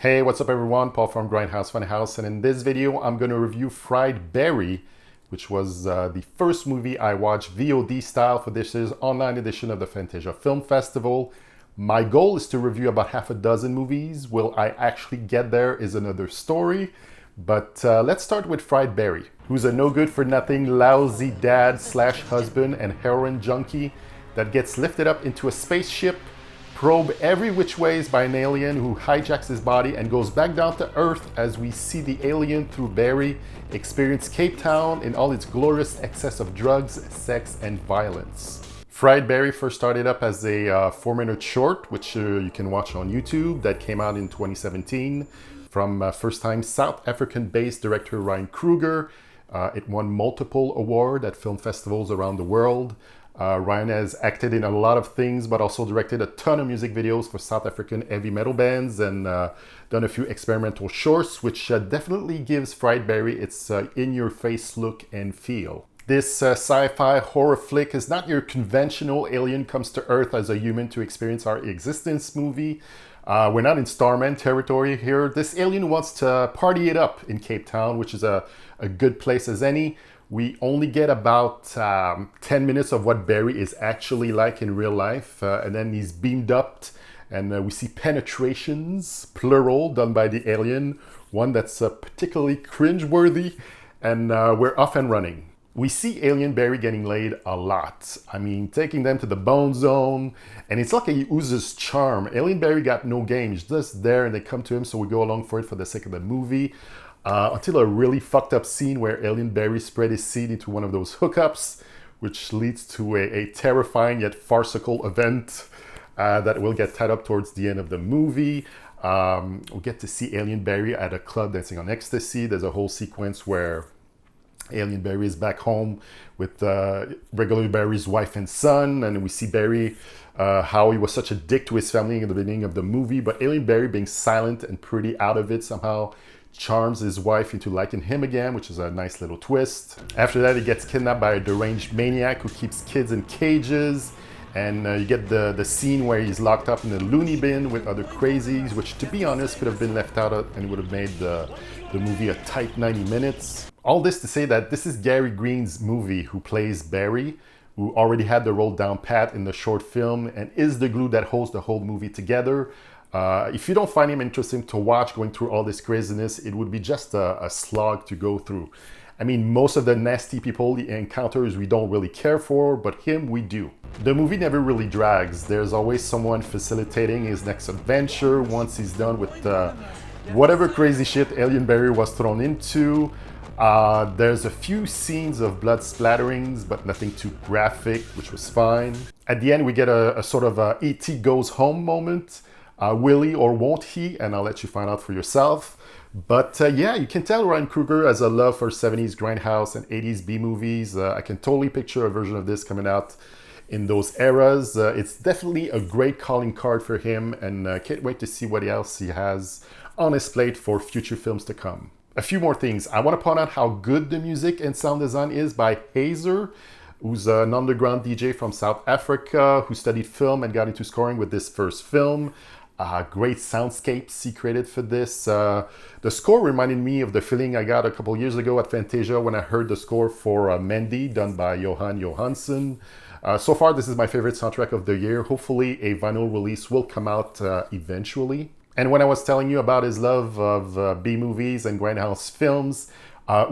Hey, what's up everyone? Paul from Grindhouse Funhouse, and in this video I'm going to review Fried Berry, which was the first movie I watched VOD style for this year's online edition of the Fantasia Film Festival. My goal is to review about half a dozen movies. Will I actually get there is another story, but let's start with Fried Berry, who's a no-good-for-nothing, lousy dad slash husband and heroin junkie that gets lifted up into a spaceship, probed every which ways by an alien who hijacks his body and goes back down to Earth as we see the alien through Barry experience Cape Town in all its glorious excess of drugs, sex, and violence. Fried Berry first started up as a 4-minute short, which you can watch on YouTube, that came out in 2017 from first-time South African-based director Ryan Kruger. It won multiple awards at film festivals around the world. Ryan has acted in a lot of things, but also directed a ton of music videos for South African heavy metal bands and done a few experimental shorts, which definitely gives Fried Berry its in-your-face look and feel. This sci-fi horror flick is not your conventional alien comes to Earth as a human to experience our existence movie. We're not in Starman territory here. This alien wants to party it up in Cape Town, which is a good place as any. We only get about 10 minutes of what Barry is actually like in real life, and then he's beamed up, and we see penetrations, plural, done by the alien, one that's particularly cringeworthy, and we're off and running. We see Alien Barry getting laid a lot. I mean, taking them to the bone zone, and it's like he oozes charm. Alien Barry got no game, he's just there, and they come to him, so we go along for it for the sake of the movie. Until a really fucked up scene where Alien Barry spread his seed into one of those hookups, which leads to a terrifying yet farcical event that will get tied up towards the end of the movie. We get to see Alien Barry at a club dancing on ecstasy. There's a whole sequence where Alien Barry is back home with regular Barry's wife and son, and we see Barry, how he was such a dick to his family in the beginning of the movie, but Alien Barry, being silent and pretty out of it, somehow charms his wife into liking him again, which is a nice little twist. After that, he gets kidnapped by a deranged maniac who keeps kids in cages, and you get the scene where he's locked up in a loony bin with other crazies, which, to be honest, could have been left out and would have made the movie a tight 90 minutes. All this to say that this is Gary Green's movie, who plays Barry, who already had the role down pat in the short film and is the glue that holds the whole movie together. If you don't find him interesting to watch going through all this craziness, it would be just a slog to go through. I mean, most of the nasty people he encounters we don't really care for, but him we do. The movie never really drags. There's always someone facilitating his next adventure once he's done with whatever crazy shit Alien Barry was thrown into. There's a few scenes of blood splatterings, but nothing too graphic, which was fine. At the end, we get a sort of E.T. goes home moment. Will he or won't he? And I'll let you find out for yourself. But yeah, you can tell Ryan Kruger has a love for 70s grindhouse and 80s B-movies. I can totally picture a version of this coming out in those eras. It's definitely a great calling card for him, and can't wait to see what else he has on his plate for future films to come. A few more things. I want to point out how good the music and sound design is by Hazer, who's an underground DJ from South Africa who studied film and got into scoring with this first film. Great soundscapes he created for this. The score reminded me of the feeling I got a couple years ago at Fantasia when I heard the score for Mandy, done by Johan Johansson. So far, this is my favorite soundtrack of the year. Hopefully, a vinyl release will come out eventually. And when I was telling you about his love of B-movies and grindhouse films,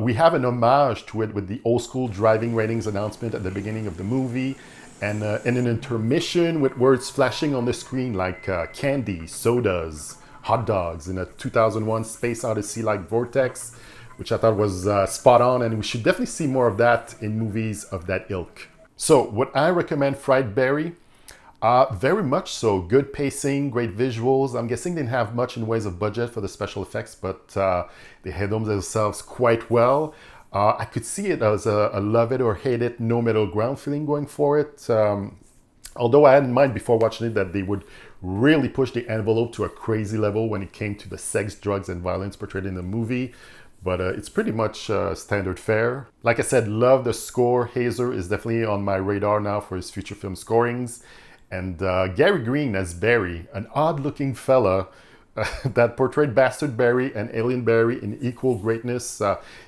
we have an homage to it with the old school driving ratings announcement at the beginning of the movie, and an intermission with words flashing on the screen like candy, sodas, hot dogs in a 2001 Space Odyssey-like vortex, which I thought was spot on, and we should definitely see more of that in movies of that ilk. So, would I recommend Fried Berry? Very much so. Good pacing, great visuals. I'm guessing they didn't have much in ways of budget for the special effects, but they handled themselves quite well. I could see it as a love it or hate it, no middle ground feeling going for it. Although I had in mind before watching it that they would really push the envelope to a crazy level when it came to the sex, drugs, and violence portrayed in the movie. But it's pretty much standard fare. Like I said, love the score. Hazer is definitely on my radar now for his future film scorings. And Gary Green as Barry, an odd-looking fella that portrayed Bastard Barry and Alien Barry in equal greatness.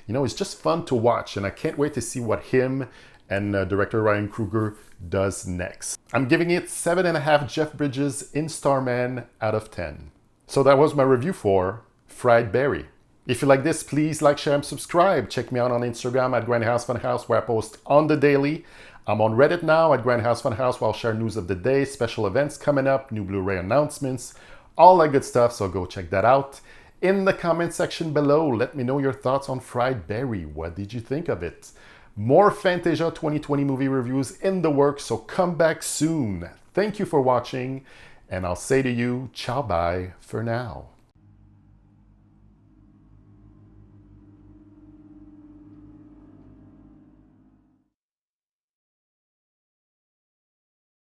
It's just fun to watch, and I can't wait to see what him and director Ryan Kruger does next. I'm giving it 7.5 Jeff Bridges in Starman out of 10. So that was my review for Fried Barry. If you like this, please like, share, and subscribe. Check me out on Instagram at Grindhouse Funhouse, where I post on the daily. I'm on Reddit now at Grindhouse Funhouse, where I'll share news of the day, special events coming up, new Blu-ray announcements, all that good stuff, so go check that out. In the comment section below, let me know your thoughts on Fried Barry. What did you think of it? More Fantasia 2020 movie reviews in the works, so come back soon. Thank you for watching, and I'll say to you, ciao bye for now.